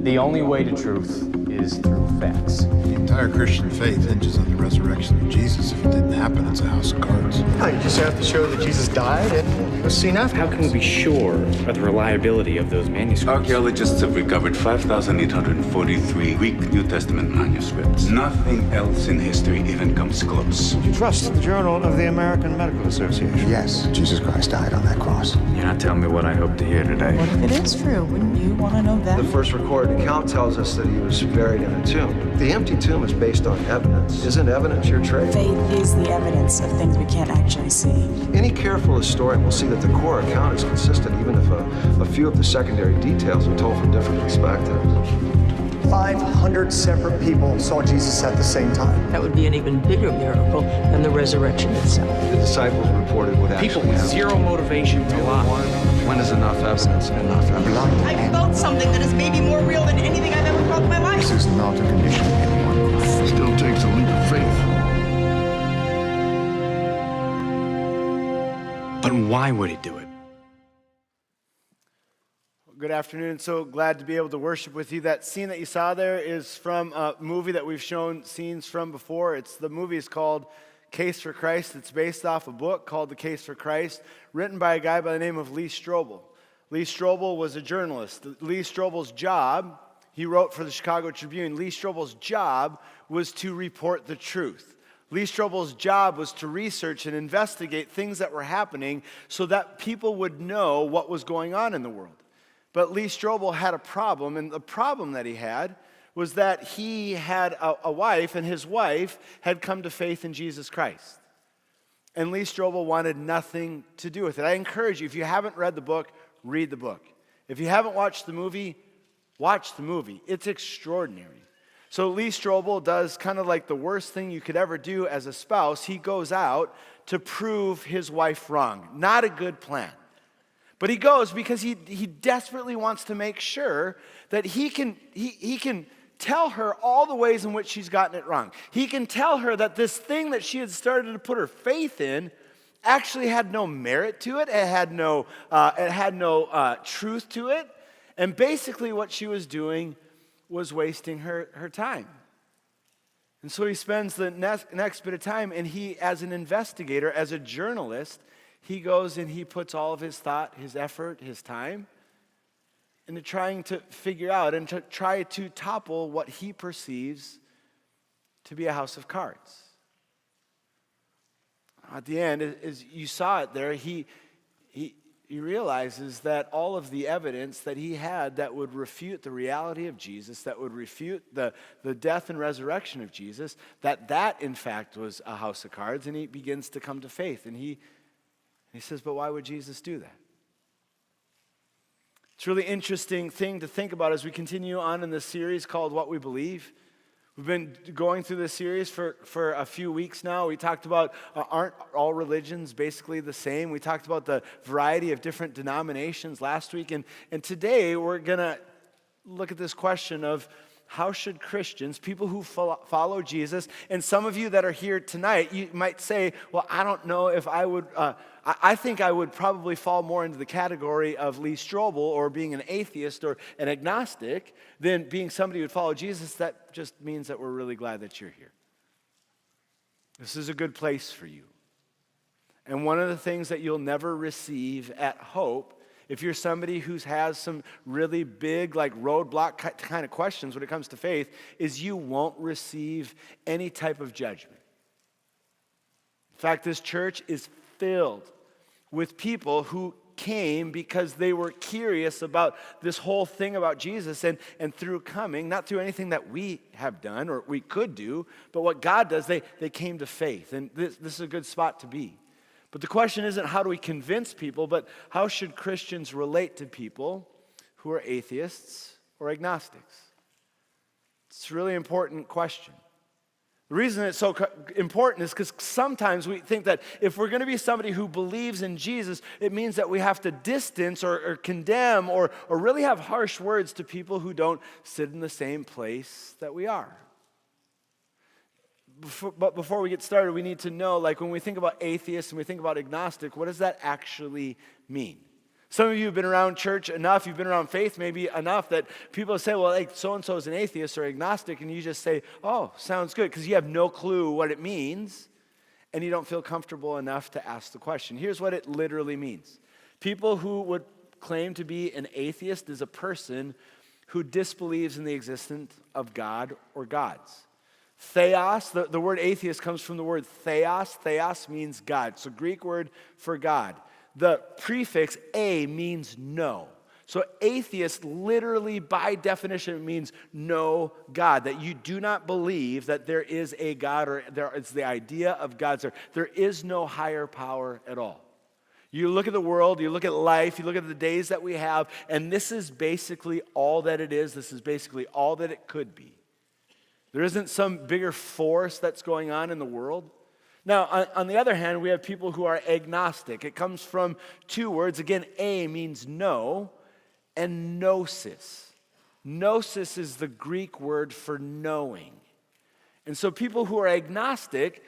The only way to truth is through facts. The entire Christian faith hinges on the resurrection of Jesus. If it didn't happen, it's a house of cards. No, you just have to show that Jesus died and was seen after. How can we be sure of the reliability of those manuscripts? Archaeologists have recovered 5,843 Greek New Testament manuscripts. Nothing else in history even comes close. You trust the Journal of the American Medical Association? Yes, Jesus Christ died on that cross. You're not telling me what I hope to hear today. What if it is true? Wouldn't you want to know that? The first recorded account tells us that he was buried in a tomb. The empty tomb is based on evidence. Isn't evidence your trade? Faith is the evidence of things we can't actually see. Any careful historian will see that the core account is consistent, even if a few of the secondary details are told from different perspectives. 500 separate people saw Jesus at the same time. That would be an even bigger miracle than the resurrection itself. The disciples reported what People actually with happened. zero motivation to lie. When is enough evidence enough evidence? I felt something that is maybe more real than anything I've ever felt in my life. This is not a condition anyone Still takes a leap of faith. But why would he do it? Good afternoon. So glad to be able to worship with you. That scene that you saw there is from a movie that we've shown scenes from before. The movie is called Case for Christ. It's based off a book called The Case for Christ, written by a guy by the name of Lee Strobel. Lee Strobel was a journalist. Lee Strobel's job, he wrote for the Chicago Tribune, Lee Strobel's job was to report the truth. Lee Strobel's job was to research and investigate things that were happening so that people would know what was going on in the world. But Lee Strobel had a problem, and the problem that he had was that he had a wife, and his wife had come to faith in Jesus Christ. And Lee Strobel wanted nothing to do with it. I encourage you, if you haven't read the book, read the book. If you haven't watched the movie, watch the movie. It's extraordinary. So Lee Strobel does kind of like the worst thing you could ever do as a spouse. He goes out to prove his wife wrong. Not a good plan. But he goes because he desperately wants to make sure that he can tell her all the ways in which she's gotten it wrong. He can tell her that this thing that she had started to put her faith in actually had no merit to it. It had no truth to it. And basically what she was doing was wasting her time. And so he spends the next bit of time, and he, as an investigator, as a journalist, he goes and he puts all of his thought, his effort, his time into trying to figure out and to try to topple what he perceives to be a house of cards. At the end, as you saw it there, he realizes that all of the evidence that he had that would refute the reality of Jesus, that would refute the death and resurrection of Jesus, that in fact was a house of cards, and he begins to come to faith. And he says, but why would Jesus do that? It's a really interesting thing to think about as we continue on in this series called What We Believe. We've been going through this series for a few weeks now. We talked about aren't all religions basically the same? We talked about the variety of different denominations last week. And today we're going to look at this question of how should Christians, people who follow Jesus, and some of you that are here tonight, you might say, well, I don't know if I would, I think I would probably fall more into the category of Lee Strobel or being an atheist or an agnostic than being somebody who would follow Jesus. That just means that we're really glad that you're here. This is a good place for you. And one of the things that you'll never receive at Hope, if you're somebody who has some really big, like roadblock kind of questions when it comes to faith, is you won't receive any type of judgment. In fact, this church is filled with people who came because they were curious about this whole thing about Jesus, and through coming, not through anything that we have done or we could do, but what God does, they came to faith. And this is a good spot to be. But the question isn't how do we convince people, but how should Christians relate to people who are atheists or agnostics? It's a really important question. The reason it's so important is because sometimes we think that if we're going to be somebody who believes in Jesus, it means that we have to distance or condemn or really have harsh words to people who don't sit in the same place that we are. But before we get started, we need to know, like when we think about atheist and we think about agnostic, what does that actually mean? Some of you have been around church enough, you've been around faith maybe enough that people say, well, like so-and-so is an atheist or agnostic, and you just say, oh, sounds good, because you have no clue what it means, and you don't feel comfortable enough to ask the question. Here's what it literally means. People who would claim to be an atheist is a person who disbelieves in the existence of God or gods. Theos, the word atheist comes from the word theos. Theos means God. So Greek word for God. The prefix a means no. So atheist literally by definition means no God, that you do not believe that there is a God or it's the idea of God. There is no higher power at all. You look at the world, you look at life, you look at the days that we have, and this is basically all that it is. This is basically all that it could be. There isn't some bigger force that's going on in the world. Now, on the other hand, we have people who are agnostic. It comes from two words. Again, a means no, and gnosis. Gnosis is the Greek word for knowing. And so people who are agnostic,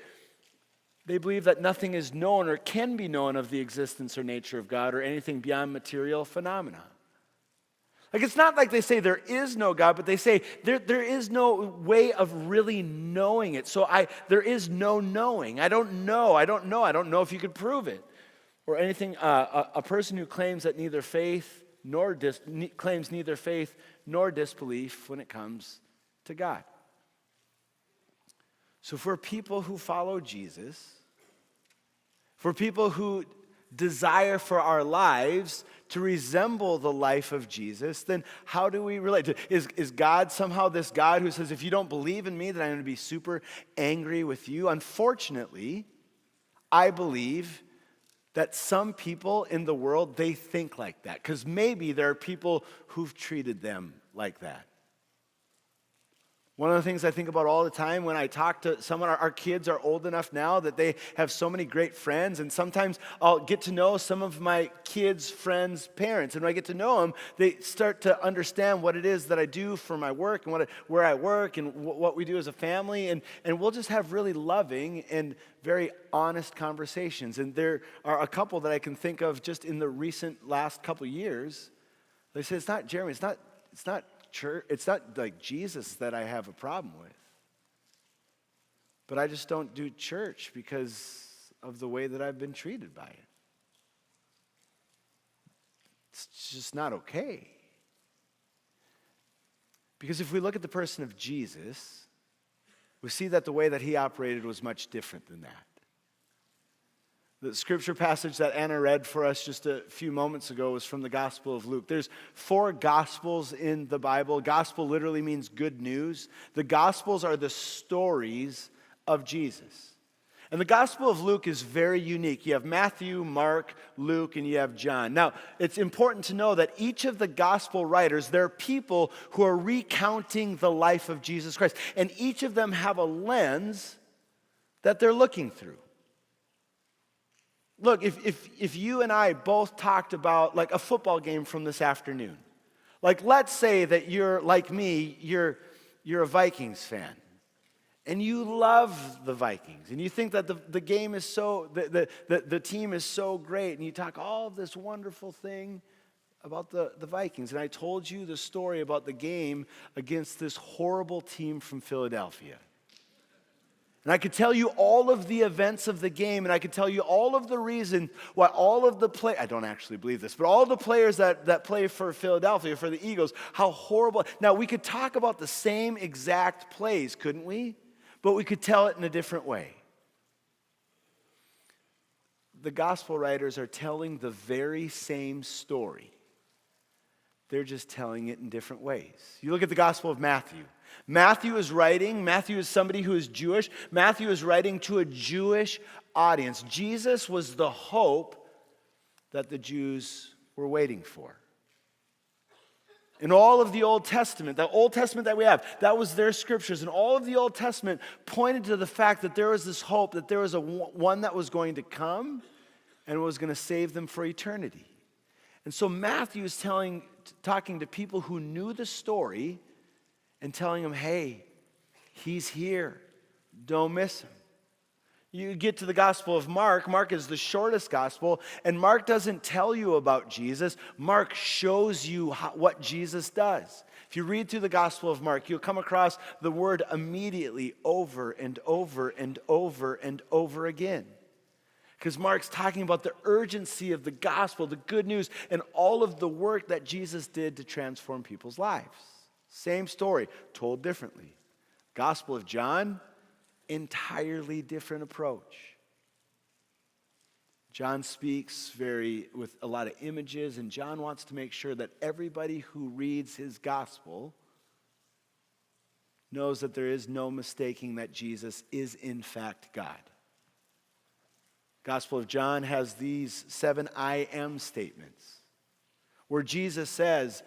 they believe that nothing is known or can be known of the existence or nature of God or anything beyond material phenomena. Like, it's not like they say there is no God, but they say there is no way of really knowing it. So there is no knowing. I don't know if you could prove it. Or anything, a person who claims that neither faith nor disbelief when it comes to God. So for people who follow Jesus, for people who desire for our lives to resemble the life of Jesus, then how do we relate to it? Is God somehow this God who says, if you don't believe in me, then I'm going to be super angry with you? Unfortunately, I believe that some people in the world, they think like that, because maybe there are people who've treated them like that. One of the things I think about all the time when I talk to someone, our kids are old enough now that they have so many great friends, and sometimes I'll get to know some of my kids' friends' parents, and when I get to know them, they start to understand what it is that I do for my work and where I work and what we do as a family, and we'll just have really loving and very honest conversations. And there are a couple that I can think of just in the recent last couple years. They say, it's not Jeremy, it's not church, it's not like Jesus that I have a problem with, but I just don't do church because of the way that I've been treated by it. It's just not okay. Because if we look at the person of Jesus, we see that the way that he operated was much different than that. The scripture passage that Anna read for us just a few moments ago was from the Gospel of Luke. There's 4 Gospels in the Bible. Gospel literally means good news. The Gospels are the stories of Jesus. And the Gospel of Luke is very unique. You have Matthew, Mark, Luke, and you have John. Now, it's important to know that each of the Gospel writers, they're people who are recounting the life of Jesus Christ. And each of them have a lens that they're looking through. Look, if you and I both talked about like a football game from this afternoon, like let's say that you're like me, you're a Vikings fan, and you love the Vikings, and you think that the game is so, the team is so great, and you talk all of this wonderful thing about the Vikings, and I told you the story about the game against this horrible team from Philadelphia. And I could tell you all of the events of the game, and I could tell you all of the reason why all of the I don't actually believe this, but all the players that play for Philadelphia, for the Eagles, how horrible. Now, we could talk about the same exact plays, couldn't we? But we could tell it in a different way. The gospel writers are telling the very same story. They're just telling it in different ways. You look at the Gospel of Matthew. Matthew is somebody who is Jewish. Matthew is writing to a Jewish audience. Jesus was the hope that the Jews were waiting for. In all of the Old Testament that we have, that was their scriptures. And all of the Old Testament pointed to the fact that there was this hope, that there was one that was going to come and was going to save them for eternity. And so Matthew is talking to people who knew the story and telling them, hey, he's here. Don't miss him. You get to the Gospel of Mark. Mark is the shortest gospel, and Mark doesn't tell you about Jesus. Mark shows you what Jesus does. If you read through the Gospel of Mark, you'll come across the word immediately over and over and over and over again. Because Mark's talking about the urgency of the gospel, the good news, and all of the work that Jesus did to transform people's lives. Same story, told differently. Gospel of John, entirely different approach. John speaks with a lot of images, and John wants to make sure that everybody who reads his gospel knows that there is no mistaking that Jesus is in fact God. Gospel of John has these 7 I am statements, where Jesus says,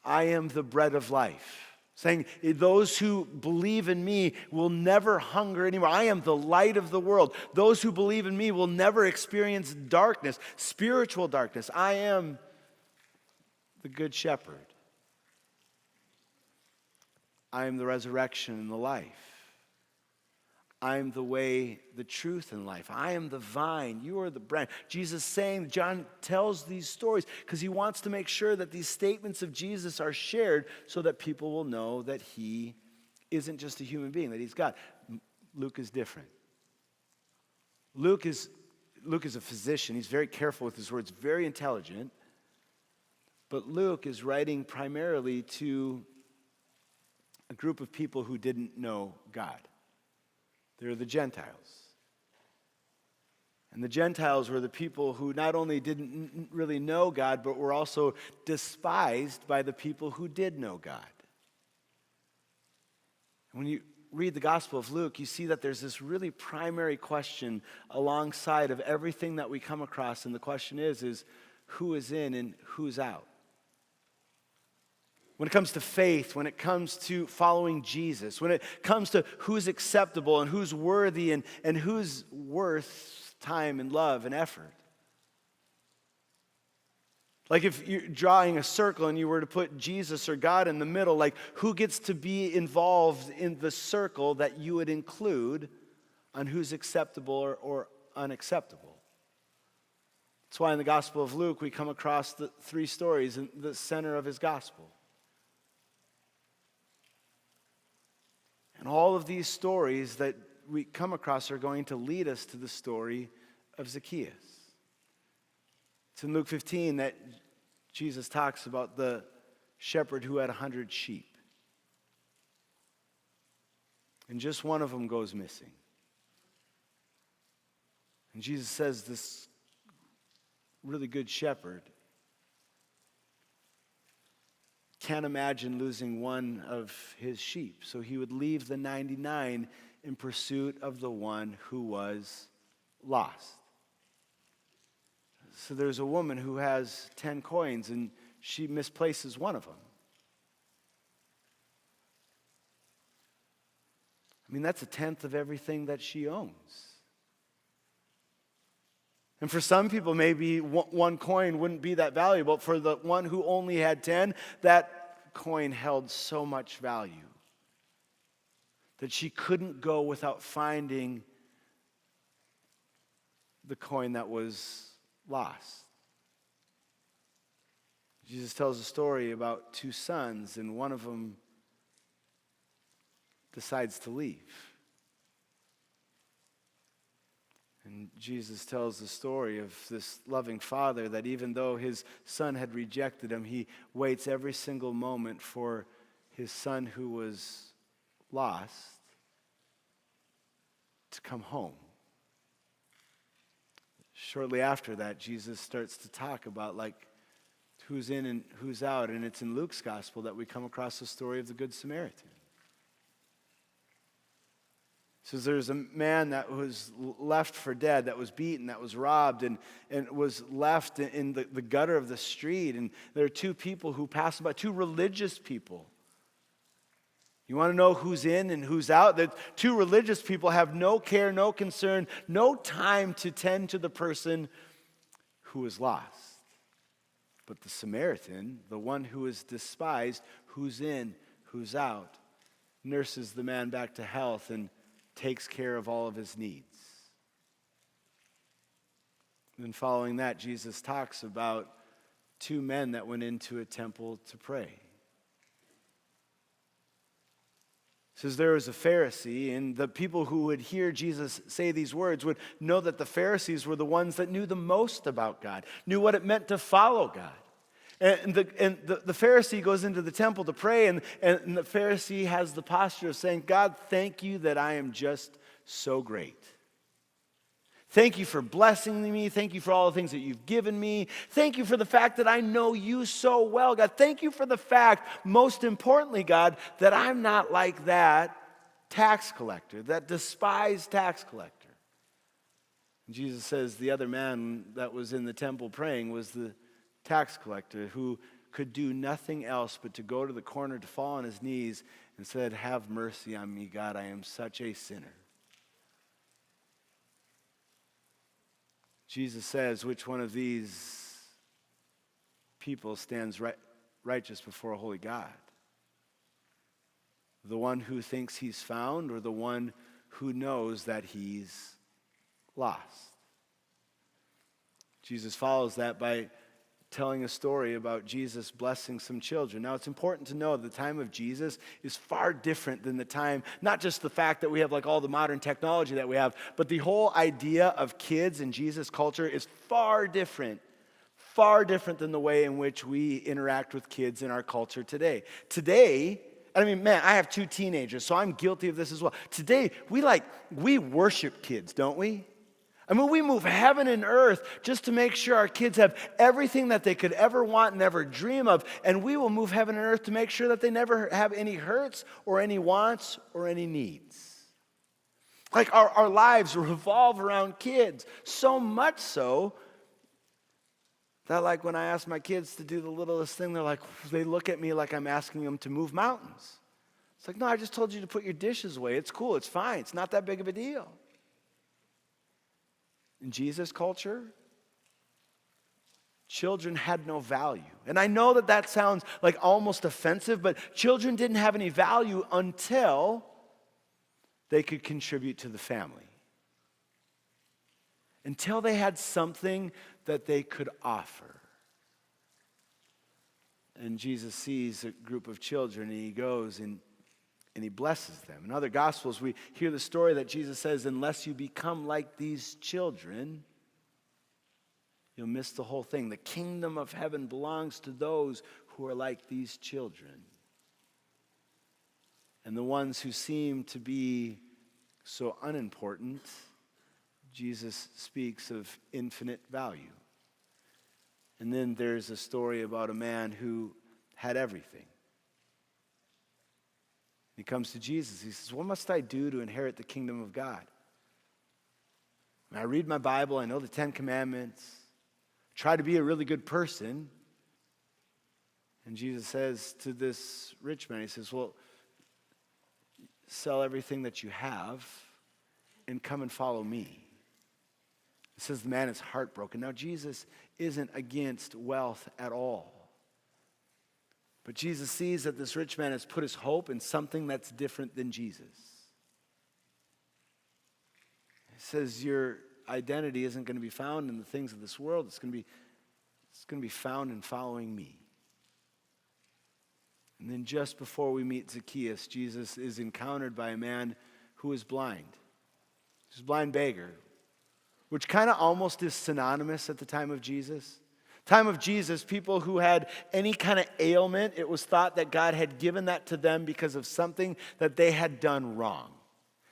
I am the bread of life. Saying, those who believe in me will never hunger anymore. I am the light of the world. Those who believe in me will never experience darkness, spiritual darkness. I am the good shepherd. I am the resurrection and the life. I am the way, the truth, and life. I am the vine. You are the branch. Jesus saying, John tells these stories because he wants to make sure that these statements of Jesus are shared so that people will know that he isn't just a human being, that he's God. Luke is different. Luke is a physician. He's very careful with his words, very intelligent. But Luke is writing primarily to a group of people who didn't know God. They're the Gentiles. And the Gentiles were the people who not only didn't really know God, but were also despised by the people who did know God. When you read the Gospel of Luke, you see that there's this really primary question alongside of everything that we come across, and the question is who is in and who's out? When it comes to faith, when it comes to following Jesus, when it comes to who's acceptable and who's worthy and who's worth time and love and effort. Like if you're drawing a circle and you were to put Jesus or God in the middle, like who gets to be involved in the circle that you would include on who's acceptable or unacceptable? That's why in the Gospel of Luke we come across the 3 stories in the center of his gospel. And all of these stories that we come across are going to lead us to the story of Zacchaeus. It's in Luke 15 that Jesus talks about the shepherd who had 100 sheep. And just one of them goes missing. And Jesus says this really good shepherd can't imagine losing one of his sheep. So he would leave the 99 in pursuit of the one who was lost. So there's a woman who has 10 coins and she misplaces one of them. I mean, that's 1/10 of everything that she owns. And for some people, maybe one coin wouldn't be that valuable. For the one who only had 10, that coin held so much value that she couldn't go without finding the coin that was lost. Jesus tells a story about 2 sons, and one of them decides to leave. And Jesus tells the story of this loving father that even though his son had rejected him, he waits every single moment for his son who was lost to come home. Shortly after that, Jesus starts to talk about like who's in and who's out, and it's in Luke's gospel that we come across the story of the Good Samaritan. So there's a man that was left for dead, that was beaten, that was robbed, and was left in the gutter of the street. And there are 2 people who pass by, 2 religious people. You want to know who's in and who's out? The 2 religious people have no care, no concern, no time to tend to the person who is lost. But the Samaritan, the one who is despised, who's in, who's out, nurses the man back to health and takes care of all of his needs. Then following that, Jesus talks about two men that went into a temple to pray. It says there was a Pharisee, and the people who would hear Jesus say these words would know that the Pharisees were the ones that knew the most about God, knew what it meant to follow God. And the Pharisee goes into the temple to pray, and the Pharisee has the posture of saying, God, thank you that I am just so great. Thank you for blessing me. Thank you for all the things that you've given me. Thank you for the fact that I know you so well, God. Thank you for the fact, most importantly, God, that I'm not like that tax collector, that despised tax collector. And Jesus says the other man that was in the temple praying was the tax collector who could do nothing else but to go to the corner, to fall on his knees and said, have mercy on me, God, I am such a sinner. Jesus says, which one of these people stands righteous before a holy God? The one who thinks he's found, or the one who knows that he's lost? Jesus follows that by telling a story about Jesus blessing some children. Now, it's important to know the time of Jesus is far different than the time, not just the fact that we have like all the modern technology that we have, but the whole idea of kids in Jesus' culture is far different than the way in which we interact with kids in our culture today. Today, I mean, man, I have 2 teenagers, so I'm guilty of this as well. Today, we worship kids, don't we? I mean, we move heaven and earth just to make sure our kids have everything that they could ever want and ever dream of. And we will move heaven and earth to make sure that they never have any hurts or any wants or any needs. Like our lives revolve around kids. So much so that like when I ask my kids to do the littlest thing, they look at me like I'm asking them to move mountains. It's like, no, I just told you to put your dishes away. It's cool. It's fine. It's not that big of a deal. In Jesus' culture, children had no value. And I know that that sounds like almost offensive, but children didn't have any value until they could contribute to the family. Until they had something that they could offer. And Jesus sees a group of children, and he goes and he blesses them. In other Gospels, we hear the story that Jesus says, unless you become like these children, you'll miss the whole thing. The kingdom of heaven belongs to those who are like these children. And the ones who seem to be so unimportant, Jesus speaks of infinite value. And then there's a story about a man who had everything. He comes to Jesus. He says, what must I do to inherit the kingdom of God? And I read my Bible. I know the 10 Commandments. Try to be a really good person. And Jesus says to this rich man, he says, well, sell everything that you have and come and follow me. It says the man is heartbroken. Now, Jesus isn't against wealth at all. But Jesus sees that this rich man has put his hope in something that's different than Jesus. He says your identity isn't going to be found in the things of this world. It's going to be found in following me. And then just before we meet Zacchaeus, Jesus is encountered by a man who is blind. He's a blind beggar, which kind of almost is synonymous at the time of Jesus. Time of Jesus, people who had any kind of ailment, it was thought that God had given that to them because of something that they had done wrong.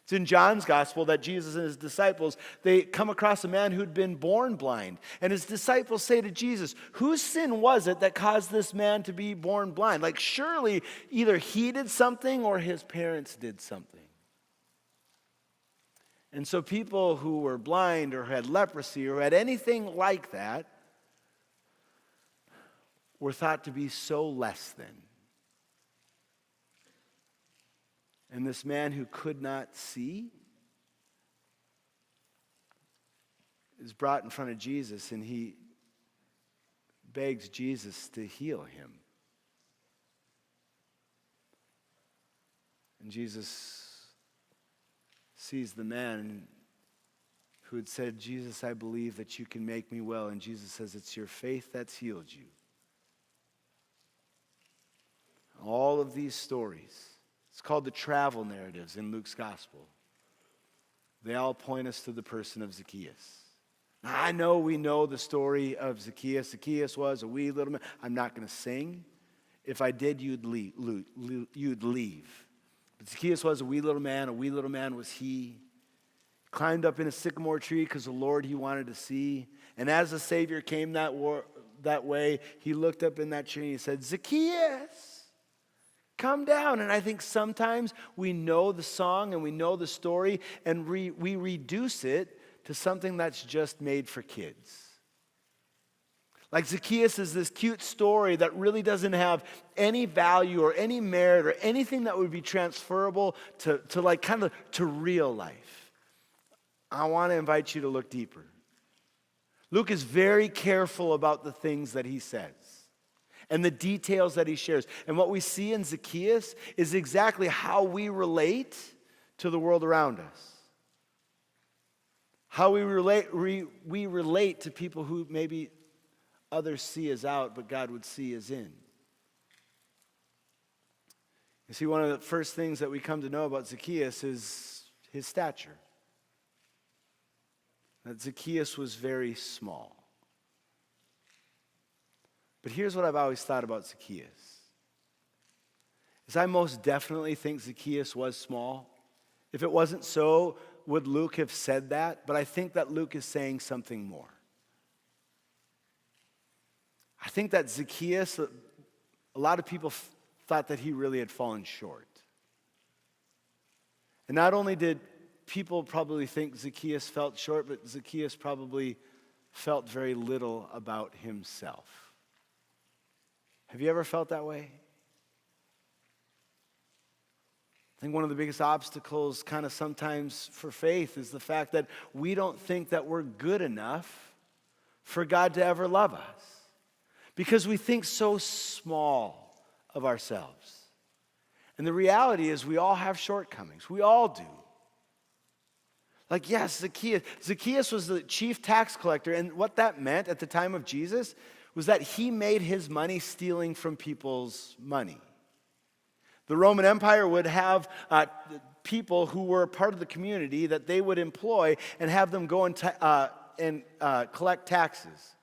It's in John's gospel that Jesus and his disciples, they come across a man who'd been born blind. And his disciples say to Jesus, whose sin was it that caused this man to be born blind? Like surely either he did something or his parents did something. And so people who were blind or had leprosy or had anything like that were thought to be so less than. And this man who could not see is brought in front of Jesus, and he begs Jesus to heal him. And Jesus sees the man, and who had said, Jesus, I believe that you can make me well. And Jesus says, it's your faith that's healed you. All of these stories, it's called the travel narratives in Luke's gospel. They all point us to the person of Zacchaeus. Now, I know we know the story of Zacchaeus. Zacchaeus was a wee little man. I'm not going to sing. If I did, you'd leave. But Zacchaeus was a wee little man was he. Climbed up in a sycamore tree because the Lord he wanted to see. And as the Savior came that way, he looked up in that tree and he said, Zacchaeus, come down. And I think sometimes we know the song and we know the story and we reduce it to something that's just made for kids. Like Zacchaeus is this cute story that really doesn't have any value or any merit or anything that would be transferable to real life. I want to invite you to look deeper. Luke is very careful about the things that he says and the details that he shares. And what we see in Zacchaeus is exactly how we relate to the world around us. How we relate to people who maybe others see as out, but God would see as in. You see, one of the first things that we come to know about Zacchaeus is his stature. That Zacchaeus was very small. But here's what I've always thought about Zacchaeus. Is I most definitely think Zacchaeus was small. If it wasn't so, would Luke have said that? But I think that Luke is saying something more. I think that Zacchaeus, a lot of people thought that he really had fallen short. And not only did people probably think Zacchaeus felt short, but Zacchaeus probably felt very little about himself. Have you ever felt that way? I think one of the biggest obstacles kind of sometimes for faith is the fact that we don't think that we're good enough for God to ever love us. Because we think so small of ourselves. And the reality is we all have shortcomings. We all do. Like, yes, Zacchaeus was the chief tax collector, and what that meant at the time of Jesus was that he made his money stealing from people's money. The Roman Empire would have people who were part of the community that they would employ and have them go and collect taxes.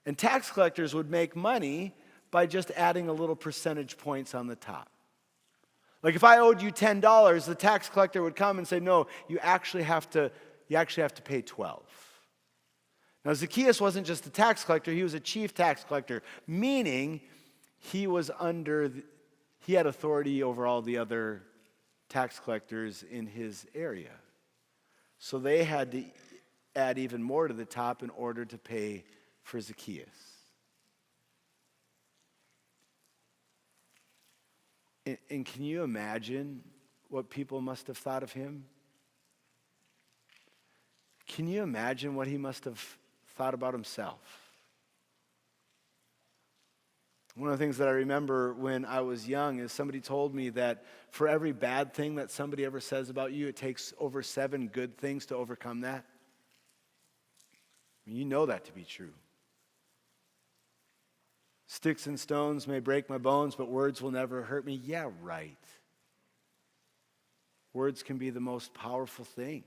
And tax collectors would make money by just adding a little percentage points on the top. Like if I owed you $10, the tax collector would come and say, no, you actually have to pay 12. Now Zacchaeus wasn't just a tax collector, he was a chief tax collector, meaning he had authority over all the other tax collectors in his area. So they had to add even more to the top in order to pay for Zacchaeus. And can you imagine what people must have thought of him? Can you imagine what he must have thought about himself? One of the things that I remember when I was young is somebody told me that for every bad thing that somebody ever says about you, it takes over 7 good things to overcome that. I mean, you know that to be true. Sticks and stones may break my bones, but words will never hurt me. Yeah, right. Words can be the most powerful things.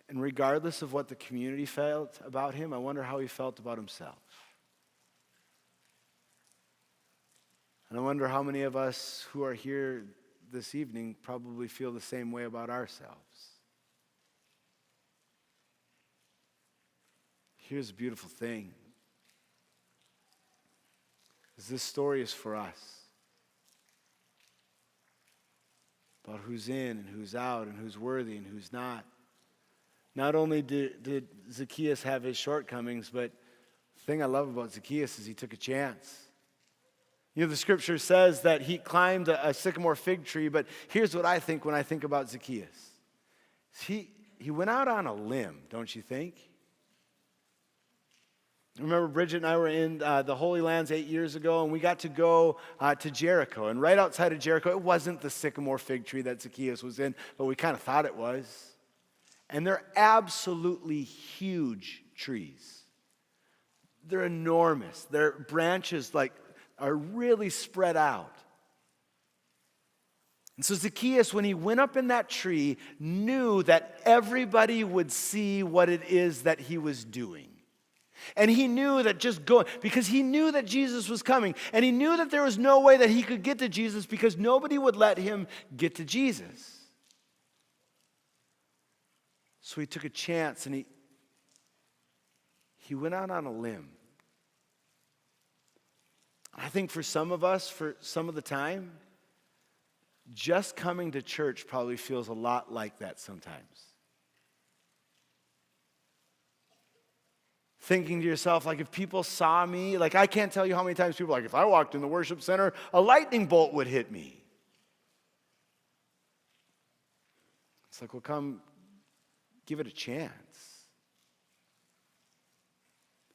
And regardless of what the community felt about him, I wonder how he felt about himself. And I wonder how many of us who are here this evening probably feel the same way about ourselves. Here's a beautiful thing. This story is for us. About who's in and who's out and who's worthy and who's not. Not only did Zacchaeus have his shortcomings, but the thing I love about Zacchaeus is he took a chance. You know, the scripture says that he climbed a sycamore fig tree, but here's what I think when I think about Zacchaeus. He went out on a limb, don't you think? I remember Bridget and I were in the Holy Lands 8 years ago, and we got to go to Jericho. And right outside of Jericho, it wasn't the sycamore fig tree that Zacchaeus was in, but we kind of thought it was. And they're absolutely huge trees. They're enormous. Their branches are really spread out. And so Zacchaeus, when he went up in that tree, knew that everybody would see what it is that he was doing. And he knew that just going, because he knew that Jesus was coming, and he knew that there was no way that he could get to Jesus because nobody would let him get to Jesus. So he took a chance and he went out on a limb. I think for some of us, for some of the time, just coming to church probably feels a lot like that sometimes. Thinking to yourself, if people saw me, I can't tell you how many times people are if I walked in the worship center, a lightning bolt would hit me. It's well, come, give it a chance.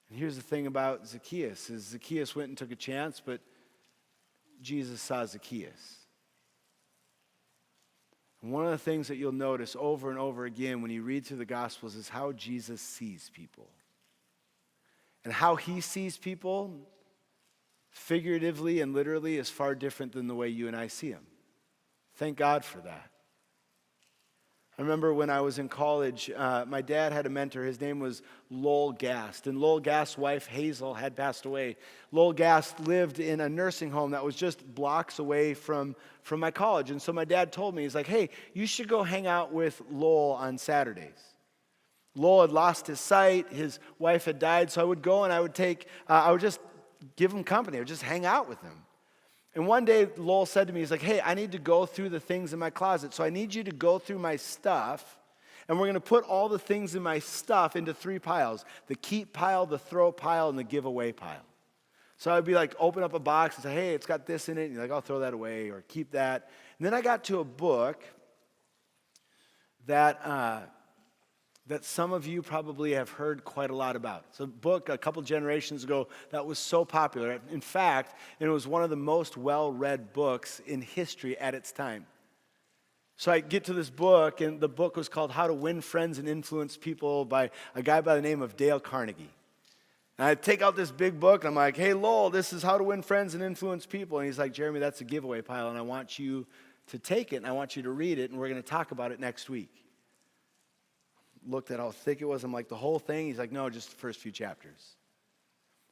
And here's the thing about Zacchaeus, is Zacchaeus went and took a chance, but Jesus saw Zacchaeus. And one of the things that you'll notice over and over again when you read through the Gospels is how Jesus sees people. And how he sees people, figuratively and literally, is far different than the way you and I see him. Thank God for that. I remember when I was in college, my dad had a mentor. His name was Lowell Gast. And Lowell Gast's wife, Hazel, had passed away. Lowell Gast lived in a nursing home that was just blocks away from my college. And so my dad told me, he's like, hey, you should go hang out with Lowell on Saturdays. Lowell had lost his sight. His wife had died. So I would go and I would just give him company. I would just hang out with him. And one day, Lowell said to me, he's like, hey, I need to go through the things in my closet. So I need you to go through my stuff, and we're going to put all the things in my stuff into 3 piles: the keep pile, the throw pile, and the giveaway pile. So I'd be open up a box and say, hey, it's got this in it. And you're I'll throw that away or keep that. And then I got to a book that some of you probably have heard quite a lot about. It's a book a couple generations ago that was so popular. In fact, it was one of the most well-read books in history at its time. So I get to this book, and the book was called How to Win Friends and Influence People by a guy by the name of Dale Carnegie. And I take out this big book, and I'm like, hey, Lowell, this is How to Win Friends and Influence People. And he's like, Jeremy, that's a giveaway pile, and I want you to take it, and I want you to read it, and we're going to talk about it next week. Looked at how thick it was. I'm like, the whole thing? He's like, no, just the first few chapters.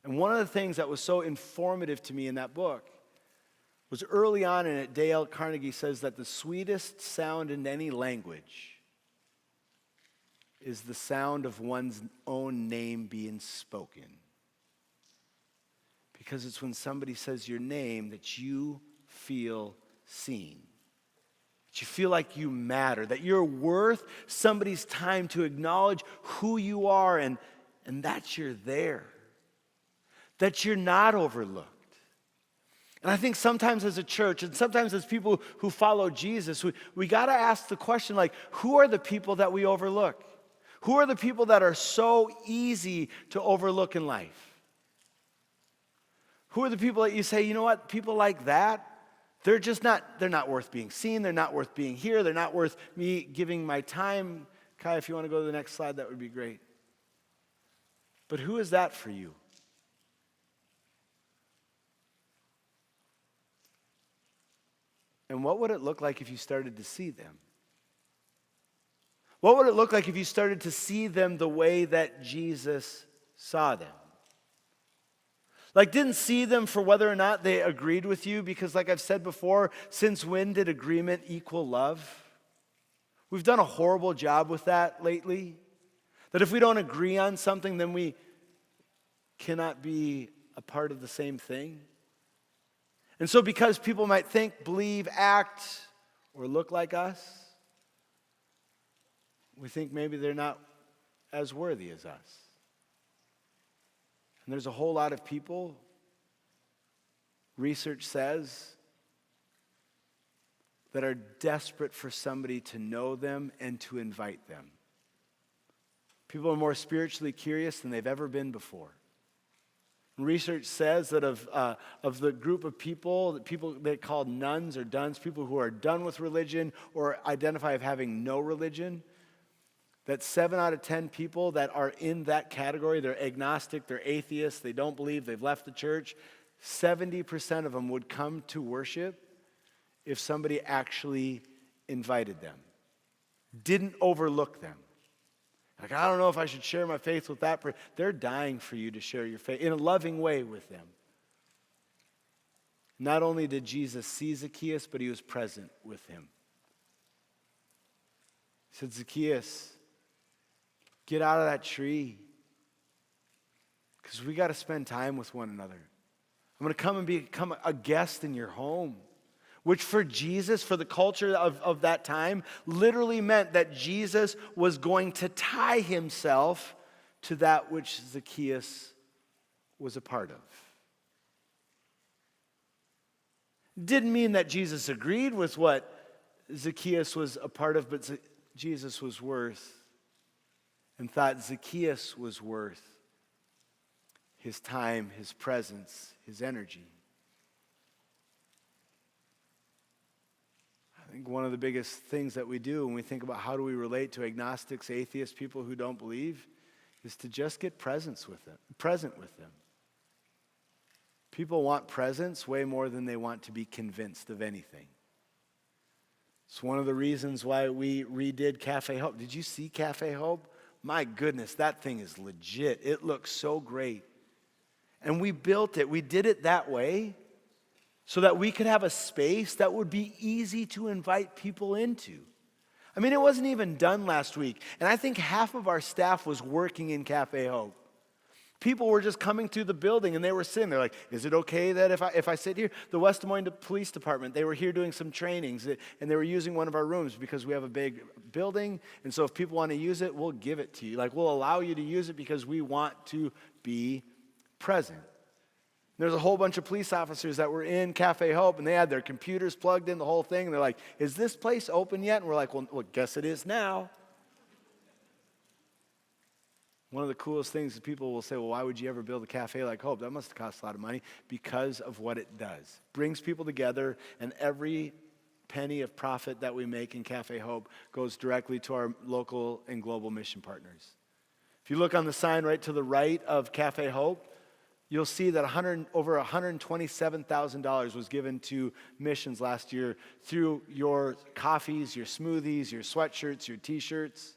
And one of the things that was so informative to me in that book was early on in it, Dale Carnegie says that the sweetest sound in any language is the sound of one's own name being spoken. Because it's when somebody says your name that you feel seen. That you feel like you matter, that you're worth somebody's time to acknowledge who you are and that you're there, that you're not overlooked. And I think sometimes as a church and sometimes as people who follow Jesus, we got to ask the question, who are the people that we overlook? Who are the people that are so easy to overlook in life? Who are the people that you say, you know what, people like that, they're not worth being seen. They're not worth being here. They're not worth me giving my time. Kai, if you want to go to the next slide, that would be great. But who is that for you? And what would it look like if you started to see them? What would it look like if you started to see them the way that Jesus saw them? Didn't see them for whether or not they agreed with you, because like I've said before, since when did agreement equal love? We've done a horrible job with that lately. That if we don't agree on something, then we cannot be a part of the same thing. And so because people might think, believe, act, or look like us, we think maybe they're not as worthy as us. And there's a whole lot of people, research says, that are desperate for somebody to know them and to invite them. People are more spiritually curious than they've ever been before. Research says that of the group of people they call nuns or duns, people who are done with religion or identify as having no religion, that 7 out of 10 people that are in that category, they're agnostic, they're atheists, they don't believe, they've left the church, 70% of them would come to worship if somebody actually invited them, didn't overlook them. Like, I don't know if I should share my faith with that person. They're dying for you to share your faith in a loving way with them. Not only did Jesus see Zacchaeus, but he was present with him. He said, Zacchaeus, get out of that tree, because we got to spend time with one another. I'm going to come and become a guest in your home. Which for Jesus, for the culture of that time, literally meant that Jesus was going to tie himself to that which Zacchaeus was a part of. Didn't mean that Jesus agreed with what Zacchaeus was a part of, but Jesus was worth and thought Zacchaeus was worth his time, his presence, his energy. I think one of the biggest things that we do when we think about how do we relate to agnostics, atheists, people who don't believe, is to just get present with them. People want presence way more than they want to be convinced of anything. It's one of the reasons why we redid Cafe Hope. Did you see Cafe Hope? My goodness, that thing is legit. It looks so great. And we built it. We did it that way so that we could have a space that would be easy to invite people into. I mean, it wasn't even done last week, and I think half of our staff was working in Cafe Hope. People were just coming through the building, and they were sitting there like, is it okay that if I sit here? The West Des Moines Police Department, they were here doing some trainings, and they were using one of our rooms because we have a big building, and so if people want to use it, we'll give it to you. Like, we'll allow you to use it because we want to be present. There's a whole bunch of police officers that were in Cafe Hope, and they had their computers plugged in, the whole thing, and they're like, is this place open yet? And we're like, well, guess it is now. One of the coolest things is people will say, well, why would you ever build a cafe like Hope? That must have cost a lot of money. Because of what it does. Brings people together, and every penny of profit that we make in Cafe Hope goes directly to our local and global mission partners. If you look on the sign right to the right of Cafe Hope, you'll see that over $127,000 was given to missions last year through your coffees, your smoothies, your sweatshirts, your t-shirts.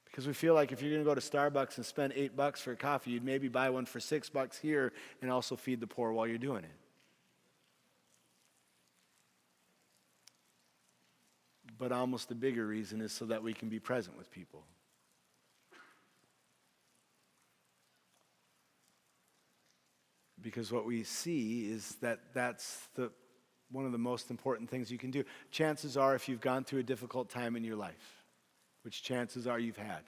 Because we feel like if you're going to go to Starbucks and spend $8 for a coffee, you'd maybe buy one for $6 here and also feed the poor while you're doing it. But almost the bigger reason is so that we can be present with people. Because what we see is that that's one of the most important things you can do. Chances are, if you've gone through a difficult time in your life, which chances are you've had,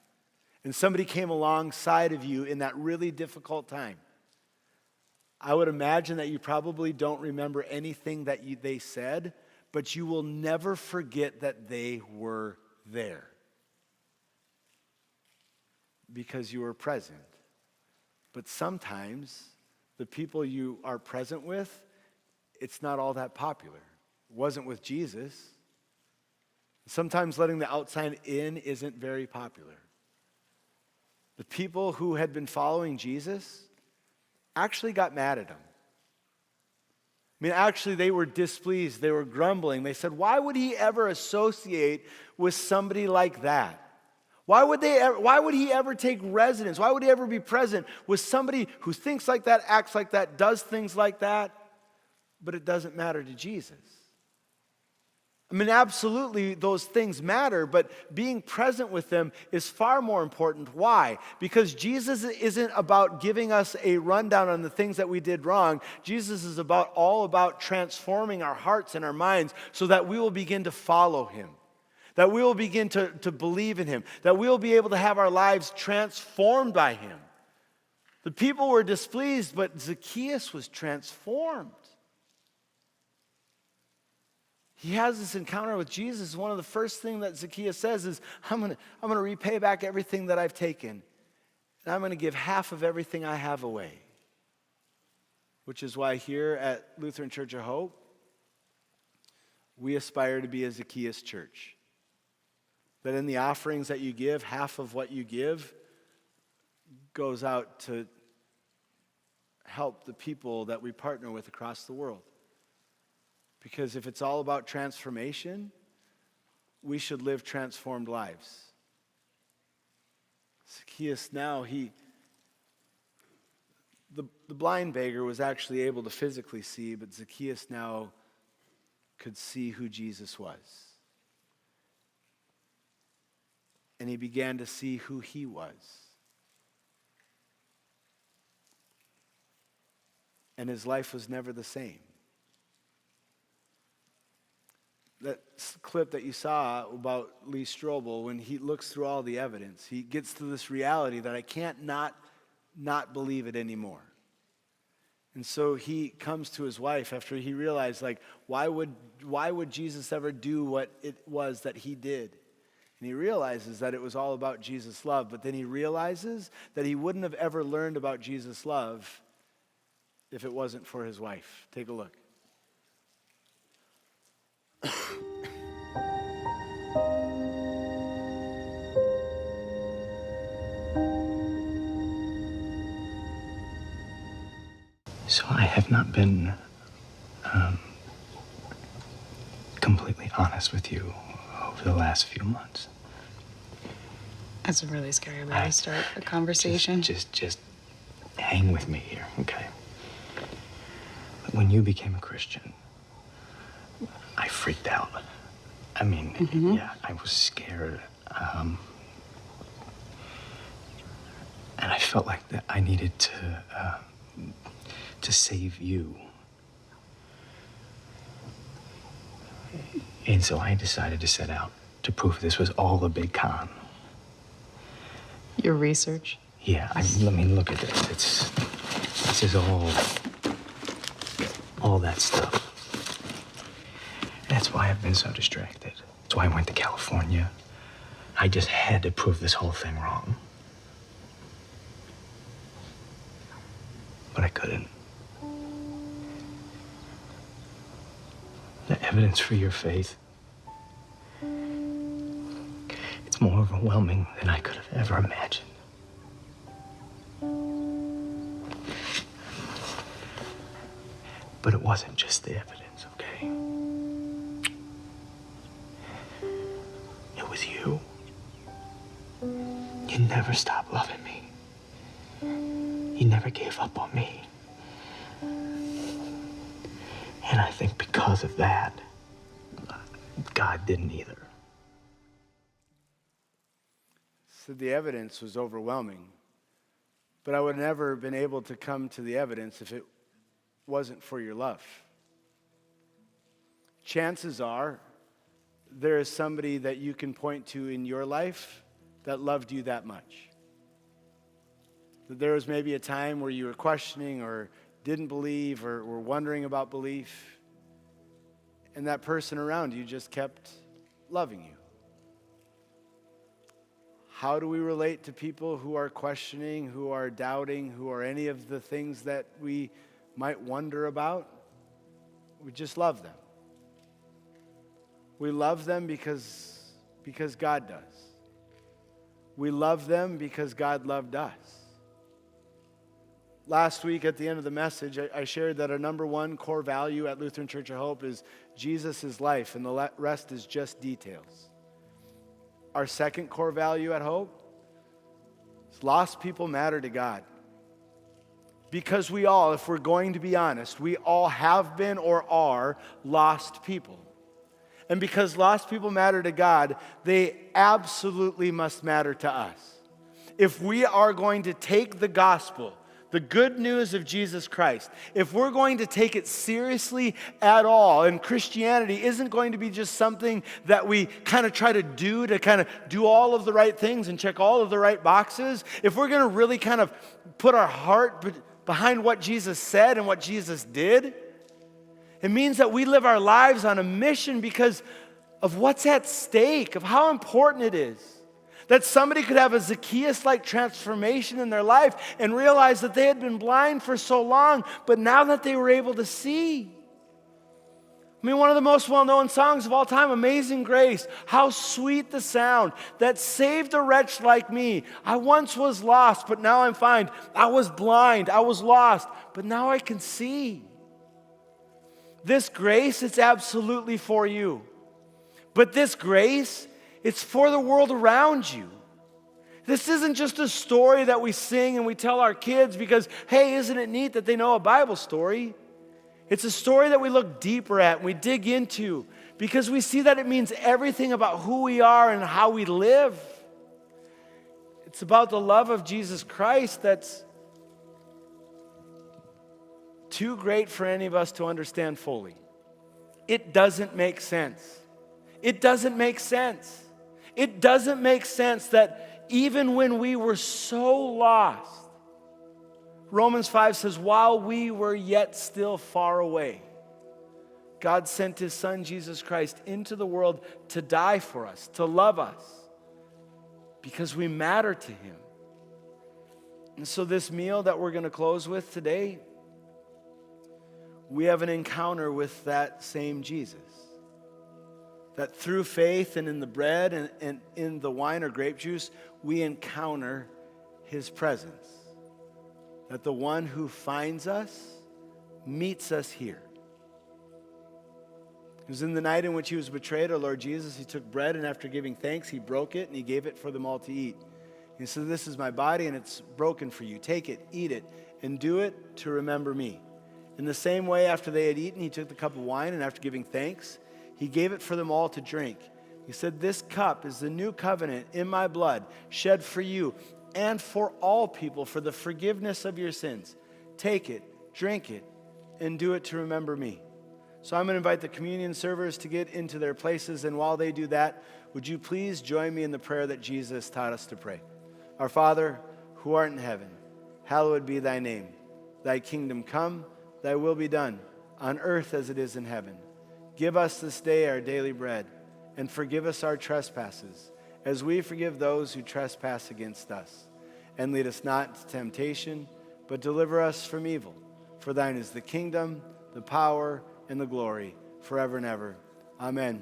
and somebody came alongside of you in that really difficult time, I would imagine that you probably don't remember anything that they said, but you will never forget that they were there because you were present. But sometimes the people you are present with, it's not all that popular. It wasn't with Jesus. Sometimes letting the outside in isn't very popular. The people who had been following Jesus actually got mad at him. I mean, actually, they were displeased. They were grumbling. They said, why would he ever associate with somebody like that? Why would he ever take residence? Why would he ever be present with somebody who thinks like that, acts like that, does things like that? But it doesn't matter to Jesus. I mean, absolutely, those things matter, but being present with them is far more important. Why? Because Jesus isn't about giving us a rundown on the things that we did wrong. Jesus is all about transforming our hearts and our minds so that we will begin to follow him. That we will begin to believe in him. That we will be able to have our lives transformed by him. The people were displeased, but Zacchaeus was transformed. He has this encounter with Jesus. One of the first things that Zacchaeus says is, I'm going to repay back everything that I've taken. And I'm going to give half of everything I have away. which is why here at Lutheran Church of Hope, we aspire to be a Zacchaeus church. That in the offerings that you give, half of what you give goes out to help the people that we partner with across the world. Because if it's all about transformation, we should live transformed lives. Zacchaeus now, the blind beggar was actually able to physically see, but Zacchaeus now could see who Jesus was. And he began to see who he was. And his life was never the same. That clip that you saw about Lee Strobel, when he looks through all the evidence, he gets to this reality that I can't not believe it anymore. And so he comes to his wife after he realized, like, why would Jesus ever do what it was that he did? And he realizes that it was all about Jesus' love, but then he realizes that he wouldn't have ever learned about Jesus' love if it wasn't for his wife. Take a look. So I have not been completely honest with you over the last few months. That's a really scary way to start a conversation. Just hang with me here, okay? When you became a Christian, I freaked out. I mean, yeah, I was scared. And I felt like that I needed to save you. And so I decided to set out to prove this was all a big con. Your research? Yeah, I mean, look at this. This is all that stuff. That's why I've been so distracted. That's why I went to California. I just had to prove this whole thing wrong. But I couldn't. The evidence for your faith, it's more overwhelming than I could have ever imagined. But it wasn't just the evidence, okay? It was you. You never stopped loving me. You never gave up on me. And I think because of that, God didn't either. So the evidence was overwhelming. But I would have never been able to come to the evidence if it wasn't for your love. Chances are there is somebody that you can point to in your life that loved you that much. That there was maybe a time where you were questioning or didn't believe or were wondering about belief, and that person around you just kept loving you. How do we relate to people who are questioning, who are doubting, who are any of the things that we might wonder about? We just love them. We love them because God does. We love them because God loved us. Last week at the end of the message, I shared that our number one core value at Lutheran Church of Hope is Jesus is life, and the rest is just details. Our second core value at Hope is lost people matter to God. Because we all, if we're going to be honest, we all have been or are lost people. And because lost people matter to God, they absolutely must matter to us. If we are going to take the gospel, the good news of Jesus Christ, if we're going to take it seriously at all, and Christianity isn't going to be just something that we kind of try to do all of the right things and check all of the right boxes, if we're going to really kind of put our heart behind what Jesus said and what Jesus did, it means that we live our lives on a mission because of what's at stake, of how important it is. That somebody could have a Zacchaeus-like transformation in their life and realize that they had been blind for so long, but now that they were able to see. I mean, one of the most well-known songs of all time, Amazing Grace. How sweet the sound that saved a wretch like me. I once was lost, but now I'm found. I was blind, I was lost, but now I can see. This grace, it's absolutely for you. But this grace, it's for the world around you. This isn't just a story that we sing and we tell our kids because, hey, isn't it neat that they know a Bible story? It's a story that we look deeper at and we dig into because we see that it means everything about who we are and how we live. It's about the love of Jesus Christ that's too great for any of us to understand fully. It doesn't make sense. It doesn't make sense. It doesn't make sense that even when we were so lost, Romans 5 says, while we were yet still far away, God sent his son, Jesus Christ, into the world to die for us, to love us, because we matter to him. And so this meal that we're going to close with today, we have an encounter with that same Jesus. That through faith and in the bread and in the wine or grape juice, we encounter his presence. That the one who finds us meets us here. It was in the night in which he was betrayed, our Lord Jesus, he took bread, and after giving thanks, he broke it, and he gave it for them all to eat. He said, this is my body, and it's broken for you. Take it, eat it, and do it to remember me. In the same way, after they had eaten, he took the cup of wine, and after giving thanks, he gave it for them all to drink. He said, this cup is the new covenant in my blood, shed for you and for all people for the forgiveness of your sins. Take it, drink it, and do it to remember me. So I'm going to invite the communion servers to get into their places, and while they do that, would you please join me in the prayer that Jesus taught us to pray? Our Father, who art in heaven, hallowed be thy name. Thy kingdom come, thy will be done, on earth as it is in heaven. Give us this day our daily bread, and forgive us our trespasses, as we forgive those who trespass against us. And lead us not into temptation, but deliver us from evil. For thine is the kingdom, the power, and the glory, forever and ever. Amen.